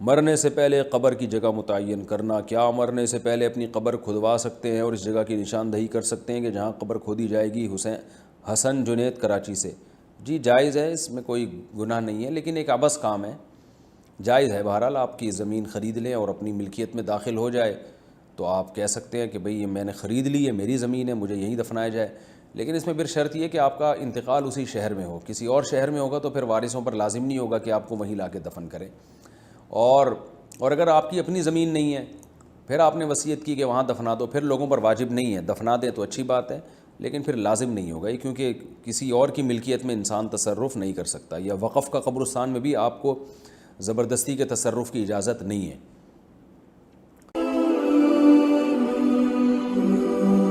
مرنے سے پہلے قبر کی جگہ متعین کرنا، کیا مرنے سے پہلے اپنی قبر کھدوا سکتے ہیں اور اس جگہ کی نشاندہی کر سکتے ہیں کہ جہاں قبر کھودی جائے گی؟ حسن جنید کراچی سے۔ جی جائز ہے، اس میں کوئی گناہ نہیں ہے، لیکن ایک عبث کام ہے، جائز ہے۔ بہرحال آپ کی زمین خرید لیں اور اپنی ملکیت میں داخل ہو جائے تو آپ کہہ سکتے ہیں کہ بھئی یہ میں نے خرید لی ہے، میری زمین ہے، مجھے یہیں دفنایا جائے، لیکن اس میں پھر شرط یہ کہ آپ کا انتقال اسی شہر میں ہو۔ کسی اور شہر میں ہوگا تو پھر وارثوں پر لازم نہیں ہوگا کہ آپ کو وہیں لا کے دفن کریں۔ اور اگر آپ کی اپنی زمین نہیں ہے، پھر آپ نے وصیت کی کہ وہاں دفنا دو، پھر لوگوں پر واجب نہیں ہے، دفنا دیں تو اچھی بات ہے، لیکن پھر لازم نہیں ہوگا، کیونکہ کسی اور کی ملکیت میں انسان تصرف نہیں کر سکتا، یا وقف کا قبرستان میں بھی آپ کو زبردستی کے تصرف کی اجازت نہیں ہے۔